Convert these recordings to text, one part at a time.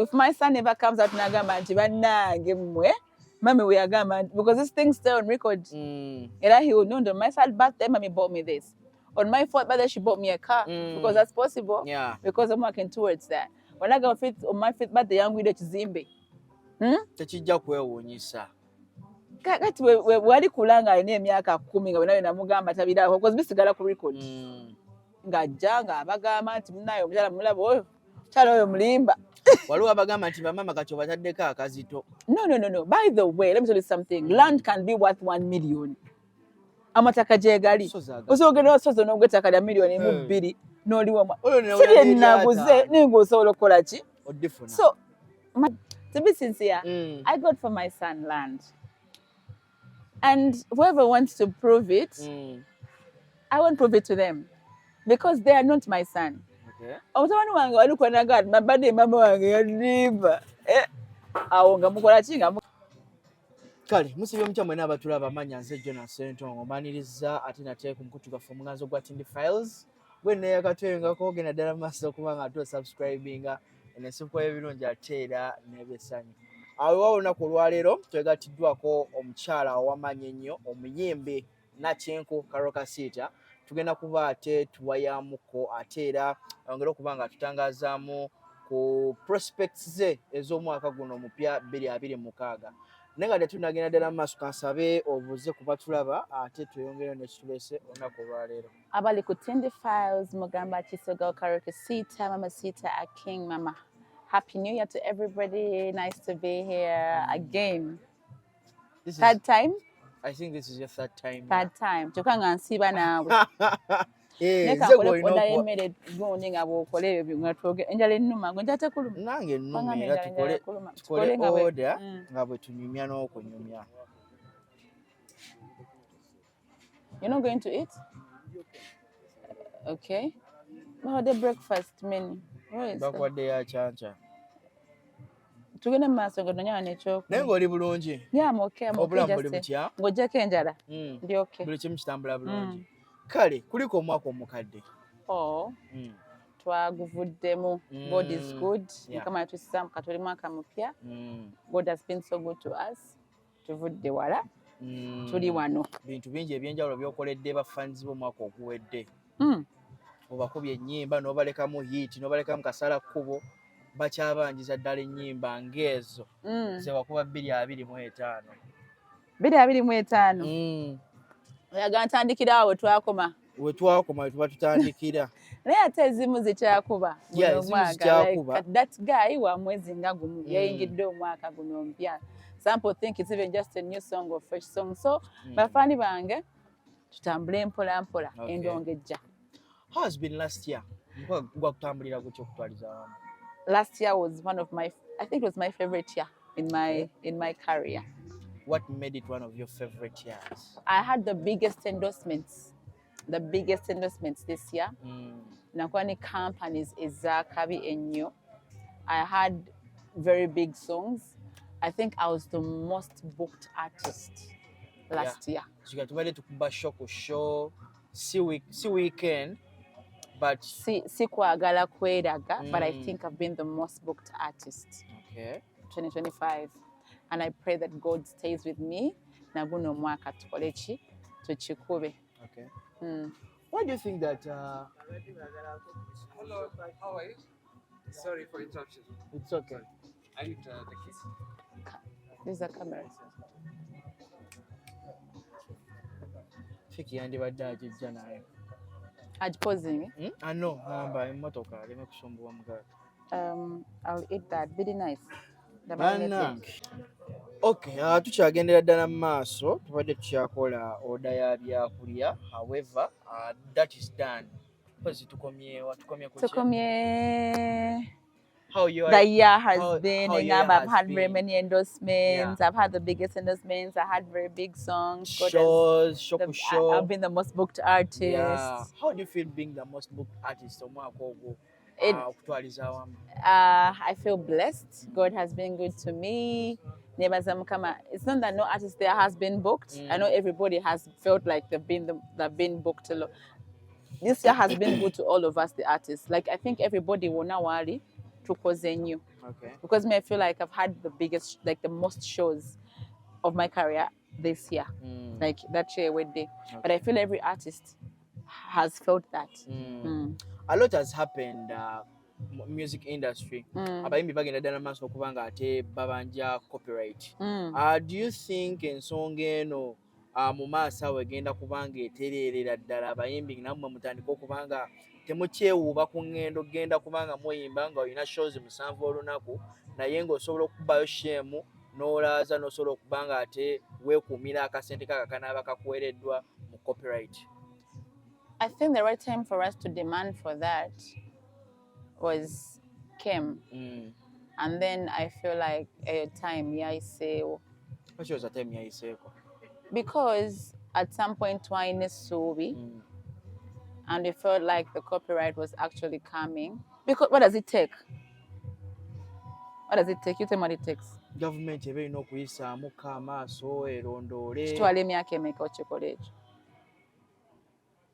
if my son ever comes out nagamba nti bannange mmwe mami we agamba because this thing stay on record. And he will know on my third birthday mommy bought me this. On my fourth birthday she bought me a car because that's possible. Yeah. Because I'm working towards that. When I go on my fifth birthday Lyeyagulide kizimbe. Tekijja kwewuunyisa. Kati wali kulanga alina emyaka 10 nga wenawe namugamba tabiraako because bisigala ku record. Ng'ajja ng'abagamba nti munaye omukyala mulaba oyo omukyala oyo mulimba. Waliwo abagamba nti bamama kati obataddeko akazito. No. By the way, let me tell you something. Land can be worth 1 million. Amataka jegali. Osogera osozo n'ogwetaka lya million mu 2 n'oliwa. Siri naguze ningosobola okukola ki? So, to be sincere, I got for my son land. And whoever wants to prove it, I won't prove it to them. Because they are not my son. Omutabani wange wali kwanaga mabade mama wange yalimba. Awo nga mukola kinga kale musibye omukyamwe n'abatulaba amanya nze Jonas Sentongo maniriza ate nate ku mukutugafu omuganzo gwa Tindi Files bwenne yakatwengako genda ddala maaso okuba nga ate subscribinga enesifuko y'ebirungi ate era n'ebyesanyu. Awo olunaku olwaleero twegatiddwako omukyala ow'amaanyi ennyo omuyimbi Nakyenku Karole Kasita. Tugenda kuba ate tuwayamuko ate era ongera okuba nga tutangazaamu ku prospects ze ez'omwaka guno omupya 2026. Naye nga tunagenda ddala mu maaso kansabe obuze ku batulaba ate tweyongere nekitulese olunaku olwaleero. Abali ku Tindi Files mugamba Kisoga Karole Kasita, Mama Sita a King Mama. Happy New Year to everybody. Nice to be here again. Third time? I think this is your third time. Third time. Chokanga nsiba nawe. Neka kole koda emere gundi nga bokole nga twoge enjala ennuma ngo njate kuluma. Nange ennuma era tukole order nga bwe tunyumya n'okunyumya. You're not going to eat? Okay. Oh, the breakfast menu. Bakwadde ya chancha. Tugenda mu maaso nga tonyawa n'ekyokulya. Naye ng'oli bulungi? Yeah, I'm okay. Obulamu buli butya? Ng'oggyako enjala. Ndi okay. Buli kimu kitambula bulungi. Kale, kuliko omwaka omukadde. Oh. Twaguvuddemu. God is good. Mukama yatussa mu katoli mwaka mupya. God has been so good to us. Tuvudde wala. Tuli wano. Bintu bingi ebyenjawulo by'okoledde bafanzi b'omwaka oguwedde. Obakubye ennyimba n'obalekamu hit n'obalekamu kasala kkubo bakyabanjiza ddala ennyimba ng'ezo ze wakuba 2025. 2025. Oyaga ntandikira awo twakoma. We tuba tutandikira. Naye ate ezimu zikyakuba. Zikyakuba. That guy wa mwezi nga gumu yayingidde omwaka guno mpya. Some people think it's even just a new song or fresh song. So bafani bange tutambule mpola mpola endongejja. How has been last year? Last year was one of my, I think it was my favorite year in my career. What made it one of your favorite years? I had the biggest endorsements this year. Nakwani companies ezakabi ennyo. I had very big songs. I think I was the most booked artist last year. So you got to kuba show, see weekend. But Sikwagala kweraga, but I think I've been the most booked artist. Okay. 2025. And I pray that God stays with me. Naguno mwaka tukolechi tuchikube. Okay. Why do you think that Hello, how are you? Sorry for interruption. It's okay. I need the keys. These are cameras. Fiki yandibadde ajijja naye. Pausing. I know. I'll eat that. Very nice. Okay, tukyagendera ddala mu maaso tubadde tukyakola oda ya byakulya. However, that is done. Tukomye how your the year has been. I've had very many endorsements. I've had the biggest endorsements. I had very big songs. Shows, I've been the most booked artist. Yeah. How do you feel being the most booked artist? I feel blessed. God has been good to me. It's not that no artist there has been booked. I know everybody has felt like they've been booked a lot. This year has been good to all of us, the artists. Like I think everybody will now worry to cause new. Okay. Because me, I feel like I've had the biggest, like the most shows of my career this year, like that year with day. But I feel every artist has felt that. A lot has happened. Music industry abayimbi bagenda ddala maaso okuba nga ate babanja copyright. Do you think ensonga eno mu maaso awo egenda kubanga etereerera ddala abayimbi nammwe mutandika okuba nga temukyewuuba ku ŋŋendo genda kubanga muyimba nga olina shows 7 olunaku naye ng'osobola okubayo shemu n'olaaza n'osobola okuba nga ate weekuumira akasente kaka kanaaba kakuweereddwa mu copyright? I think the right time for us to demand for that was came. And then I feel like a time yayiseewo. What was the time yayiseeko? Because at some point twine essuubi and we felt like the copyright was actually coming. Because what does it take? What does it take? You tell me what it takes. Government eba erina okuyisaamuko amaaso erondoole. Kitwala emyaka emeka okikola ekyo?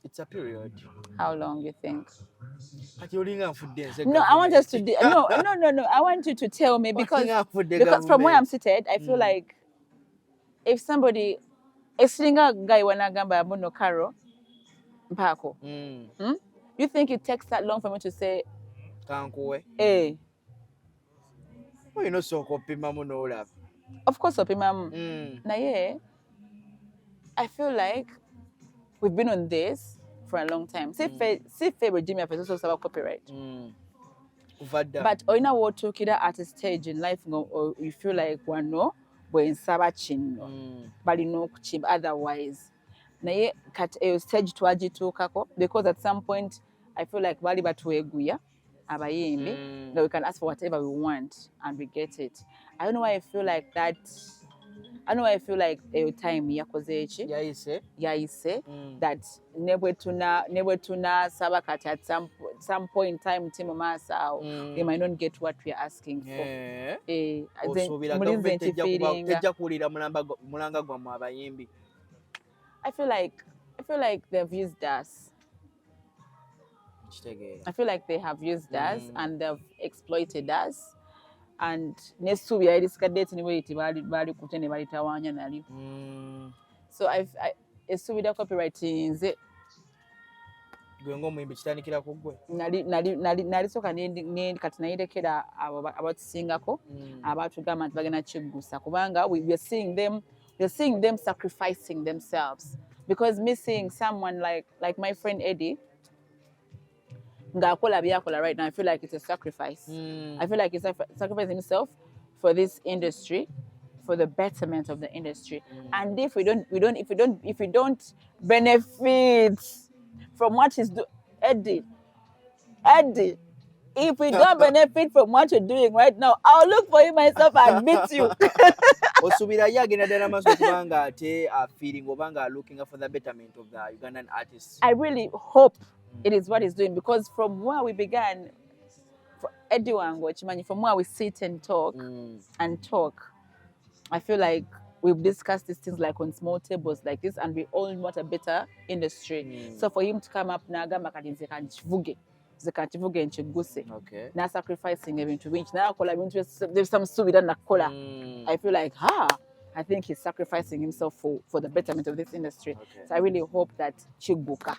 It's a period. How long you think? No, I want us to no. I want you to tell me because from where I'm seated, I feel like if somebody esinga guy wanagamba muno karo mpako. You think it takes that long for me to say kankuwe? Well, you know so kopima muno olaba. Of course opima. Naye I feel like we've been on this for a long time. See regime of also about copyright. But oina wotukira at a stage in life or you feel like wano we nsaba chino bali no kuchimba otherwise. Naye kat stage twagituukako because at some point I feel like bali batueguya abayimbi that we can ask for whatever we want and we get it. I don't know why I feel like that. I know I feel like a time yakoze echi yaise that nebwe tuna sabakati at some point in time timu masa we might not get what we are asking for. I feel like they've used us. I feel like they have used us and they've exploited us. And nesubi yalisikadde anyway bali kutene bali tawanya nali. So I esubira copyright nze gwengo muyimbi kitandikira kugwe nali soka ne kati nayirekera abatusingako abatugamba nti bagenda kigusa kubanga we are seeing them sacrificing themselves because missing someone like my friend Eddy ngakola byakola right now. I feel like it's a sacrifice. I feel like he's sacrificing himself for this industry, for the betterment of the industry. And if we don't benefit from what he's doing, Eddy, if we don't benefit from what you're doing right now, I'll look for you myself and beat you. Osubira yagenda dala maso kubanga ate feeling obanga looking for the betterment of the Ugandan artists. I really hope it is what he's doing because from where we began, Eddy Wango, from where we sit and talk, I feel like we've discussed these things like on small tables like this, and we all want a better industry. So for him to come up nagamba kati zikachivuge nchiguse na sacrificing ebintu bingi nakola ebintu byesamusubira nakola. I feel like I think he's sacrificing himself for the betterment of this industry. So I really hope that chiguka.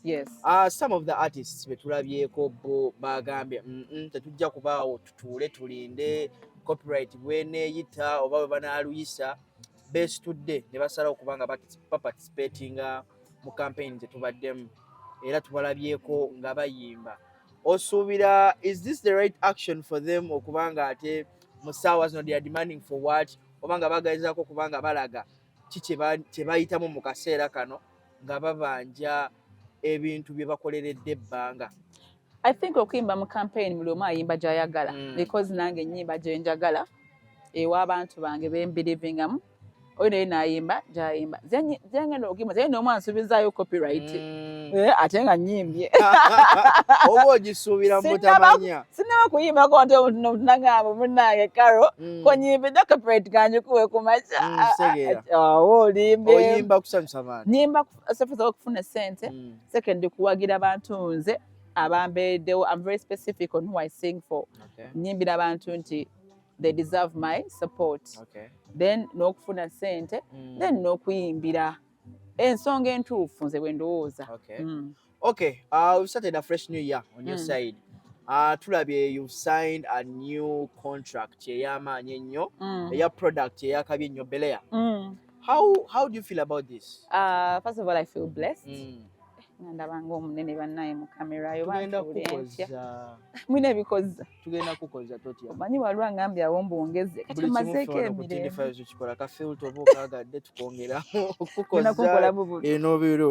Yes. Some of the artists betulabyeko bo bagambye tetujja kubaawo tutuule tulinde copyright bweneeyita oba bwe banaaluyisa beesitudde ne basalawo kubanga participatinga mu campaign zetubaddemu era tubalabyeko nga bayimba. Osuubira, is this the right action for them okubanga ate mu ssaawa zino they are demanding for what obanga bagayizaako kubanga balaga kye bayitamu mu kaseera kano nga babanja ebintu bye bakoleredde ebbanga? I think okuyimba mu campaign buli omu ayimba gy'ayagala because nange nnyimba gye njagala ewa abantu bange bembirivingamu oyo naye naayimba gy'ayimba zengenda okuyimba zaye n'omu ansubizaayo copyright ate nga nnyimbye oba ogisuubira mu butamanya sinaba kuyimbako nti omuntu nagamba munnange Karo konyimbidde copyright gange kuwe ku makya olimbe oyimba kusanyusa baana nyimba first okufuna ssente second kuwagira abantu nze abambereddewo. I'm very specific on who I sing for. Okay. Nyimbira abantu nti they deserve my support. Okay. Then n'okufuna ssente, then n'okuyimbira. Ensonga entuufu nze bwe ndowooza. Okay. Okay. We've started a fresh new year on your side. Tulabye you've signed a new contract ey'amaanyi ennyo, eya product eyakabye ennyo Beleya. How do you feel about this? First of all, I feel blessed. Ndabanga omunene bannaye mu kamera yo mwine ebikoza tugenda kukoza totya omanyi walwa ngambye awo mbongeze kati mazeeko emirembe tukikola ka filter oba okagadde tukongera okukoza eno biro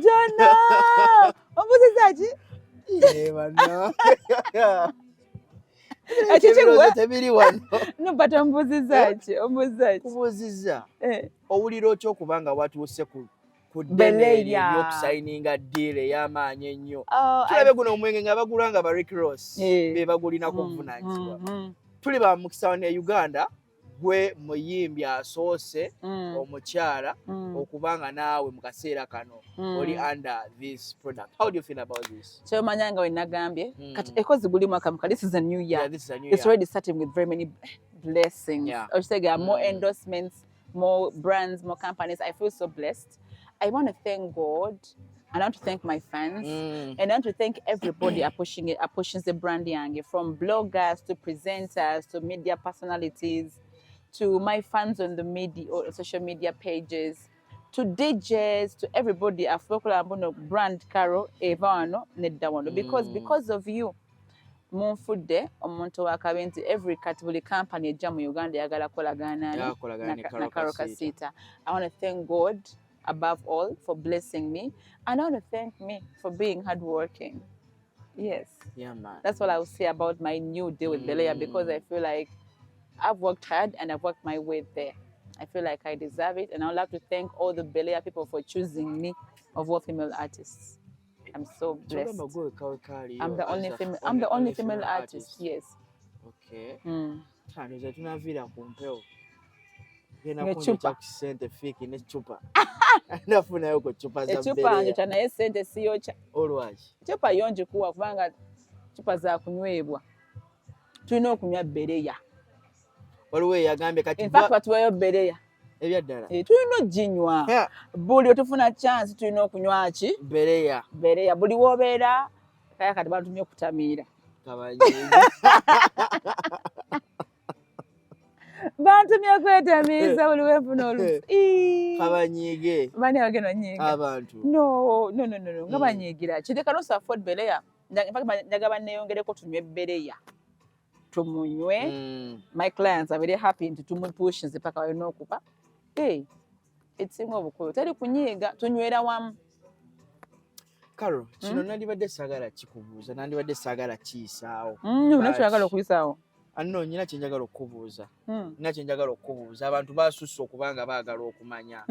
Jona ombuzizaaki no but ombuzizaaki kubuziza owulira otya okubanga watuuse ku ddene ery'okusayininga deal ey'amaanyi ennyo tulabe guno omwenge nga bagula nga ba Rick Ross be bagulinako obuvunaanyizibwa tuli ba mukisa ne Uganda gwe muyimbi asoose omukyala okubanga naawe mu kaseera kano oli under this product. How do you feel about this? Kyomanya nga we nagambye kati ekozi guli mwaka muka. This is a new year. It's already starting with very many blessings. More endorsements, more brands, more companies. I feel so blessed. I want to thank God. And I want to thank my fans. And I want to thank everybody pushing the brand young, from bloggers to presenters to media personalities, to my fans on the media or social media pages, to DJs, to everybody. I focus on brand Karole Evano Nedawano because of you. Munfudde omuntu wakabenti every category company ejja mu Uganda yagala kolagana na Karole Kasita. I want to thank God above all for blessing me, and I want to thank me for being hardworking. Yes. Yeah, man. That's all I will say about my new deal with Beleya, because I feel like I've worked hard and I've worked my way there. I feel like I deserve it, and I would like to thank all the Beleya people for choosing me of all female artists. I'm so blessed. I'm the only female artist. Yes. Okay. Echupa nafunayo ku chupa za Beleya. Echupa njocha naye sente siyocha. Olwaki? Echupa yonje kuwa kubanga chupa za kunywebwa. Tulina okunywa Beleya. Waliwo yagambye kati in fact batuwayo Beleya ebyaddala tulina oginywa buli otufuna chance tulina okunywa ki Beleya buli wobeera kaya kati bantumye okutamiira bantumye kwetamiiza buli wefuna olufu kabanyiige bani bagenda nyiga abantu no nga banyiigira kiri kano sa afford Beleya in fact njagaba neeyongereko tunywe Beleya tumunywe. My clients are very happy into tumupush paka walina okupa. Ekisinga obukulu teri kunyiiga tunywera wamu. Karole, kino nandibadde saagala kikubuuza, nandibadde saagala kiyisaawo. Nakyoyagala okuyisaawo. Anno nyina kyenjagala okubuuza. Nina kyenjagala okubuuza. Abantu basusse okubanga baagala okumanya.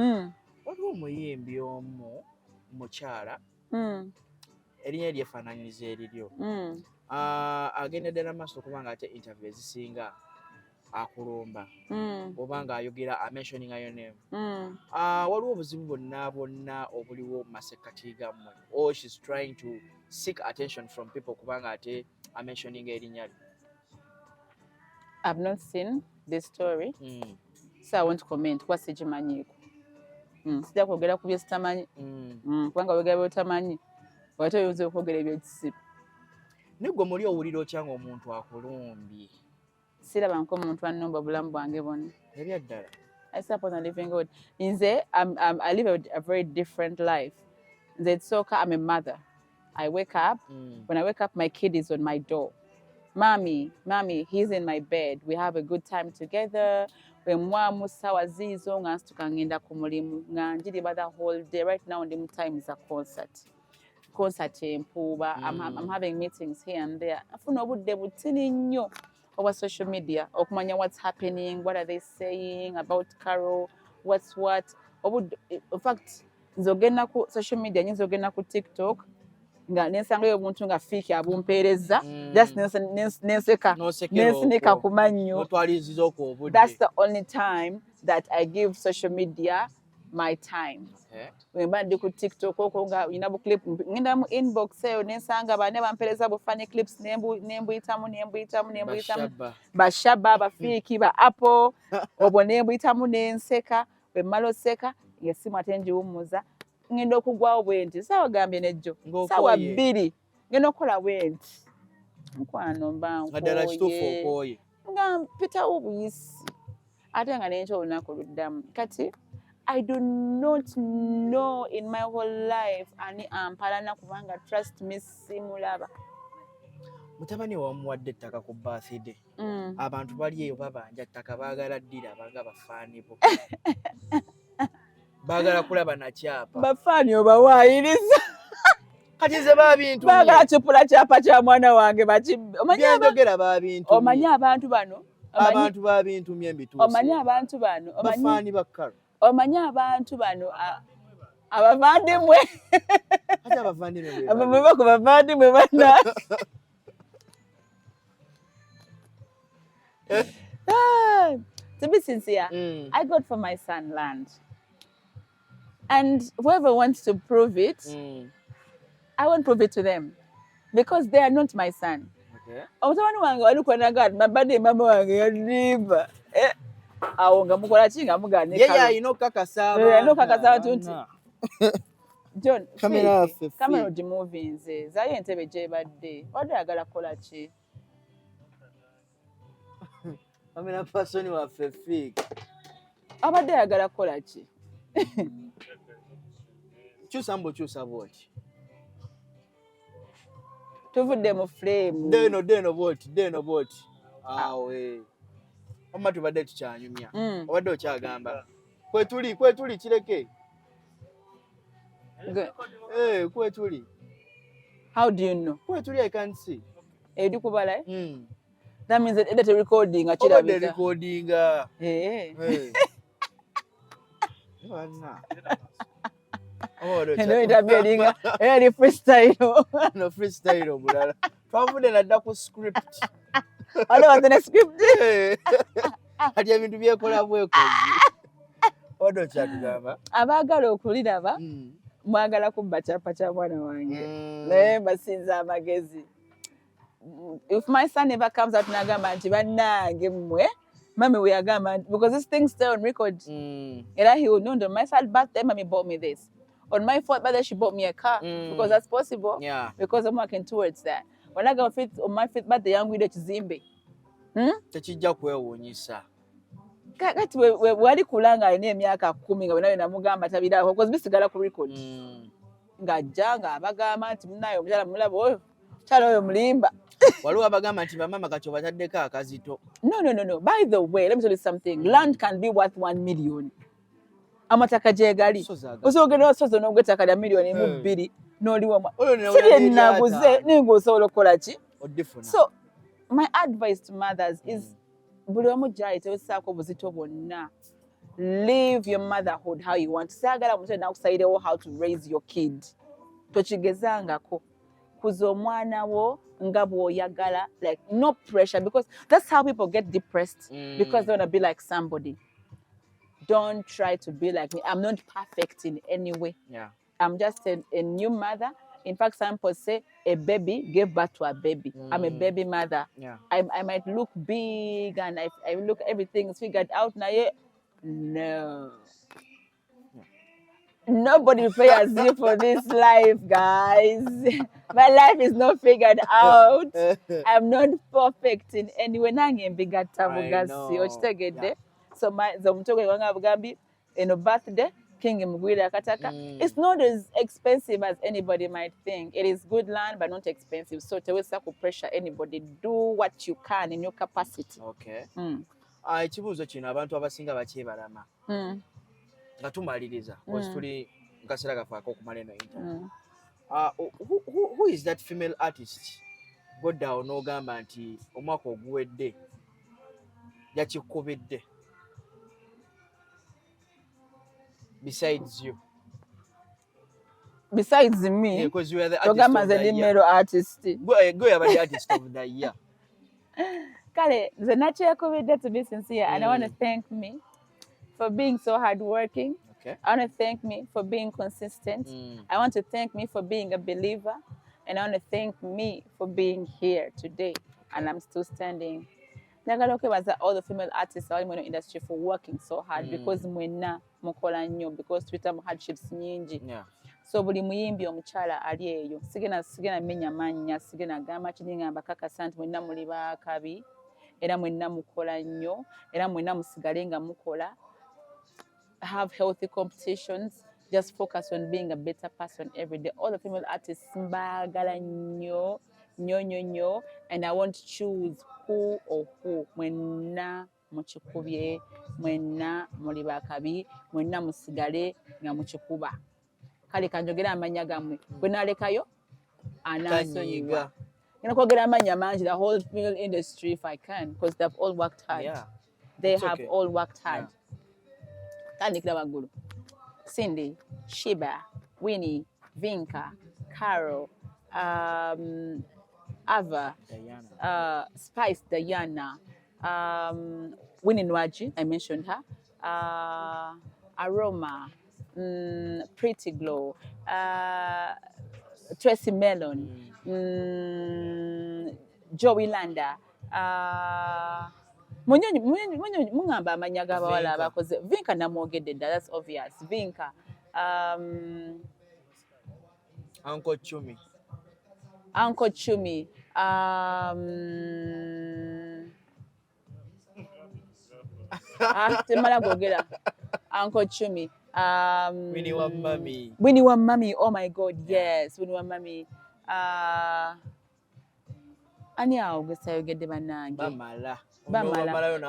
Waliwo omuyimbi omu mukyala erinnya lyefaananyiriza eriryo. Agenda ddala maaso okubanga ate interview ezisinga akulumba obanga ayogera amentioninga your name. Waliwo obuzibu bonna obuliwo mu masekkati gammwe, or she's trying to seek attention from people kubanga ate amentioninga erinnya lyo? I've not seen this story, so I won't comment kuba sigimanyiiko. Sijja kwogera ku bye sitamanyi kubanga wegera by'otamanyi ate oyinza okwogera ebyekisibu. Negwe muli owulira otya ng'omuntu akulumbye? Siraba nk'omuntu annumba obulamu bwange bwonna. Ebyaddala. I suppose I'm living good. Nze, I live a very different life. Nze soka, I'm a mother. I wake up. When I wake up, my kid is on my door. Mommy, he's in my bed. We have a good time together. Mwamu sawa zizo nga nsituka ngenda ku mulimu nga njiriba the whole day. Right now, the time is a concert empuuba. I'm having meetings here and there. Afuna obudde butini nnyo over social media okumanya what's happening, what are they saying about Karole, what's what. In fact, nzogenda ku social media, nzogenda ku TikTok nga nensangayo omuntu nga fiiki abumpeereza just nenseka nensinika ku mannyo. That's the only time that I give social media my time. When mba ndi ku TikTok okwo nga nyina bu clip ngenda mu inbox eyo nensanga bane bampeereza bu funny clips nembuyitamu bashaba bafiiki ba Apple obwo nembuyitamu nenseka bwe mmala oseka ng'essimu ate ngiwummuza ngenda okugwawo bwe nti saawa gambye nejjo saawa 2 ngenda okukola bwe nti mukwano mba nkooye nga mpitawo obuyisi ate nga nenkya olunaku luddamu kati I do not know in my whole life ani ampalana kubanga trust me simulaba. Mutabani wamuwadde ettaka ku birthday. Abantu bali eyo babanja ttaka baagala ddira abanga bafaani bo. Baagala kulaba na Ekyaapa. Bafaani obawaayiriza. Kati ze babintu. Baagala kipula kyapa kya mwana wange omanyi abantu bano. Abantu babintu myembituuse. Omanyi abantu bano. Bafaani bakkalo. Omanyi abantu bano abavandimwe. Ate abavandimwe. Abavandimwe ku bavandimwe banna. To be sincere, I got for my son land. And whoever wants to prove it, I won't prove it to them. Because they are not my son. Omutabani wange wali kwanaga mabade mama wange yaliva. Awo nga mukola ki nga mugane kalo. Yeye inokakasa. Inokakasa tunti. John, kamera movie nze. Zaye entebe gye badde. Wadde agala kola ki? Kamera person wa fake. Abadde agala kola ki? Chusa bwoti. Tuvudde mu frame. Deno bwoti. Awe. Omma tubadde tukyanyumya. Obadde okyagamba. Kwetuli kireke. Kwetuli. How do you know? Kwetuli I can't see. Edi kubala That means that edit recording achira recording. No interviewing. Any freestyle. No freestyle bulala. Twavude nadda ku script. Alo the script. Ati ebintu byekola bweko. Odo kyatugamba. Abagala okuliraba. Mwagala kubba kyapa kya mwana wange. Naye basinza amagezi. If my son ever comes out nagamba nti bannange mmwe mami we agamba because this thing stay on record. And he will know on my third birthday mommy bought me this. On my fourth birthday she bought me a car because that's possible. Yeah. Because I'm working towards that. When I go on my fifth birthday Lyeyagulide kizimbe. Tekijja kwewuunyisa. Kati wali kulanga alina emyaka 10 nga wenawe namugamba tabira because bisigala ku record. Ngajja nga abagamba nti munayo omukyala mulabo oyo kyalo oyo mulimba. Waliwo abagamba nti bamama kati obataddeko akazito. No. By the way, let me tell you something. Land can be worth 1 million. Amataka jegali. Osogera osozo n'ogwetaka lya million mu 2 n'oliwa. Siri naguze ningo osobola okukola ki? So my advice to mothers is buli omu jai tewesaako obuzito bwonna. Live your motherhood how you want. Sagala omusajja nakusairewo how to raise your kid. Tokigezangako. Kuza omwana wo nga bw'oyagala, like no pressure, because that's how people get depressed because they want to be like somebody. Don't try to be like me. I'm not perfect in any way. Yeah. I'm just a new mother. In fact, some people say a baby gave birth to a baby. I'm a baby mother. Yeah. I might look big and I look everything is figured out now. Yeah. No. Nobody prepares you for this life, guys. My life is not figured out. I'm not perfect in any way. So my birthday, King Mugwira Kataka. It's not as expensive as anybody might think. It is good land, but not expensive. So to pressure anybody. Do what you can in your capacity. Okay. Ekibuuzo kino abantu abasinga bakyebalama. Nga tumaliriza tuli nkasera gafaako okumala eno interview. Who is that female artist goddawo n'ogamba nti omwaka oguwedde yakikubidde besides you? besides me, yeah, because you are the artist of the year. artist. Go about the artist of the year. Kale, the natural COVID, to be sincere, and I want to thank me for being so hardworking. Okay. I want to thank me for being consistent. I want to thank me for being a believer. And I want to thank me for being here today. And I'm still standing. Njagala okwebaza all the female artists abali mu industry for working so hard because mwenna mukola nnyo because tuyita mu hardships nyingi. Yeah. So buli muyimbi omukyala ali eyo sigena menya mannya sigena gamba kiri ngamba kakasa nti mwenna muli baakabi era mwenna mukola nnyo era mwenna musigale nga mukola. Have healthy competitions. Just focus on being a better person every day. All the female artists mbagala nnyo and I won't choose who or who. Mwenna muchikubye, mwenna muli bakabi, mwenna musigale nga muchikuba. Kale kanjogera amanya gamwe. Bwe nalekayo anasonyiwa. Ngena kwogera amanya mangi the whole female industry if I can because they've all worked hard. Yeah. They It's have okay. all worked hard. Yeah. Tandikira waggulu. Cindy, Shiba, Winnie, Vinka, Carol, Ava, Diana. Spice, Diana, Winnie Nwaji, I mentioned her, Aroma, Pretty Glow, Tracy Mellon, Joey Landa, mungamba amanya g'abawala abakoze Vinka namwogedde dda, that's obvious. Vinka, Uncle Chumi, temala gwogera Uncle Chumi, Winnie wa Mami, oh my God, yes, Winnie wa Mami, ani awo gwe sayogedde bannange bamala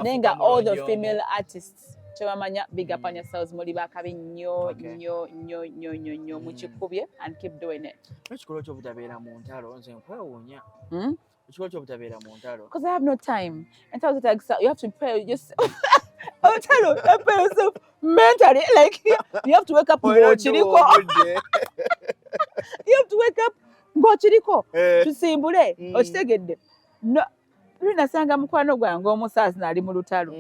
naye nga all the female artists kyebamanya big up on yourselves muli bakabi nnyo mukikubye and keep doing it. Ekikolwa ky'obutabeera mu ntalo nze nkwewuunya. Ekikolwa ky'obutabeera mu ntalo. Because I have no time. And tell like you have to prepare yourself. I'm telling you, prepare yourself mentally. Like you have to wake up ngochiriko. You have to wake up ngochiriko. Tusimbule okitegedde. No, nasanga mukwano gwange omusaazi nali mu lutalo.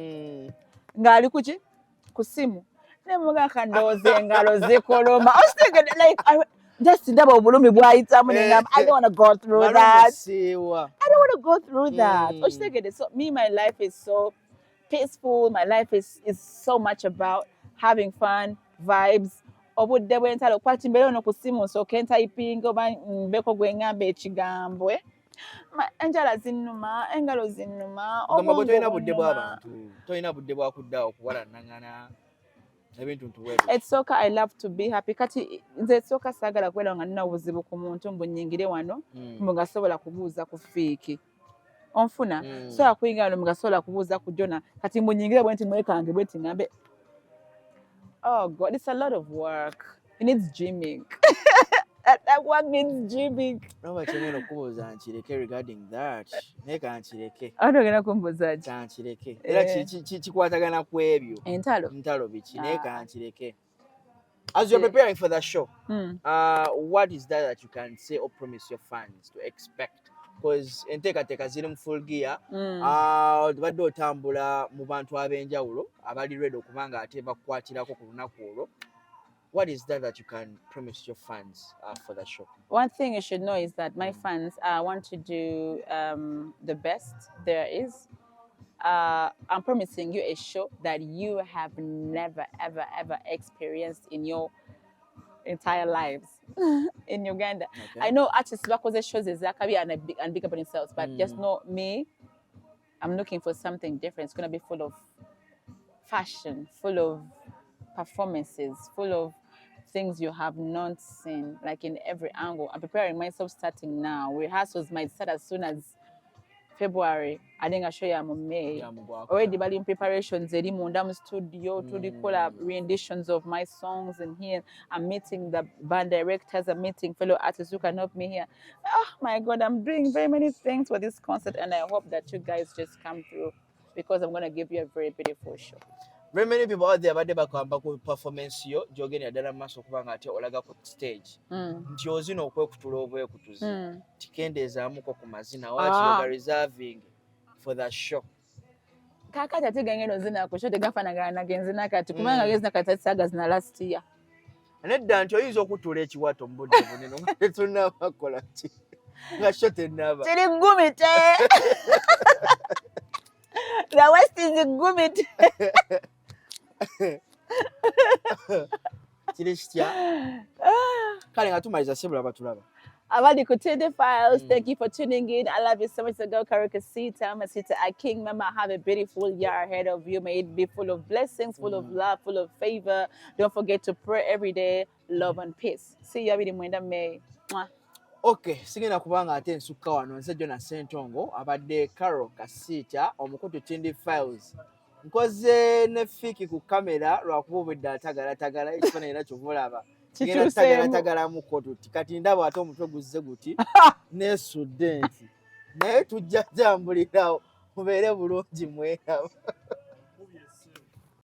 Ngali kuki ku simu. Ne muga kandooze engalo zikoloma. Okitegedde like just ndaba obulumi bwayitamu nengamba I don't want to go through that. I don't want to go through that. Okitegedde. So me, my life is so peaceful. My life is so much about having fun, vibes. Obudde bw'entalo kwati mbere ono ku simu nsooke ntayipinga oba mbeko gwe ngamba ekigambo enjala zinnuma engalo zinnuma obwongo tolina budde bw'abantu tolina budde bwa kudda okuwalanangana ebintu ntuweeru. It's soka I love to be happy kati nze soka saagala kubeera nga nina obuzibu ku muntu mbu nnyingire wano mbu nga sobola kubuuza ku fiiki onfuna sobola kuyingira wano mbu nga sobola kubuuza ku Jona kati mbu nnyingire bwe nti mwekange bwe nti ngambe oh God, it's a lot of work. It needs gymming. That work needs gymming. Nobody can okubuuza nkireke regarding that. Naye kankireke. Atogenda kumbuuza ki? Kankireke. Era kikwatagana ku ebyo. Entalo biki. Naye kankireke. As you're preparing for the show, what is that you can say or promise your fans to expect? Because enteekateeka ziri mu full gear. Badde otambula mu bantu ab'enjawulo abali ready okuba nga ate bakukwatirako ku lunaku olwo. What is that you can promise your fans for the show? One thing you should know is that my fans want to do the best there is. I'm promising you a show that you have never, ever, ever experienced in your entire lives in Uganda. Okay. I know artists bakoze shows ezakabi and big up on themselves, but just know me, I'm looking for something different. It's going to be full of fashion, full of performances, full of things you have not seen, like in every angle. I'm preparing myself starting now. Rehearsals might start as soon as February. I think I'll show you in May. Already bali in preparations, eri munda mu studio, tulikola renditions of my songs in here. I'm meeting the band directors, I'm meeting fellow artists who can help me here. Oh my God, I'm doing very many things for this concert and I hope that you guys just come through because I'm going to give you a very beautiful show. Very many people out there abadde bakamba ku performance yo gyogenda ddala mu maaso okuba nga ate olaga ku stage nti ozina okwekutula obwekutuzi tikendezaamuko ku mazina wati yoga reserving for the show. Kakati ate gangendo nzina ku show tegafaanagana nagenzina kati kubanga genzina kati saga zina last year. Nedda nti oyinza okutula ekiwato mu budde bunene nga tetunnabakola ki nga show tennaba. Kiri gumite. The West is gumite. Kiri kitya? Kale nga tumaliza sebula batulaba. Abadi Kutende Files, thank you for tuning in. I love you so much. So go Kasita, Masita, a king. Mama, have a beautiful year ahead of you. May it be full of blessings, full of love, full of favor. Don't forget to pray every day. Love and peace. See you every Mwenda May. Okay, sigenda kubanga ate nsukka wano nze Jona Ssentongo abadde Karole Kasita omukutu Tindi Files. Nkoze ne fiki ku kamera lwakuba obwedde atagala ekifaananyi era kyovulaba. Ngenda tagala mu kotu kati ndaba ate omutwe guzze guti nesudde nti naye tujja tambulirawo mubeere bulungi mweraba.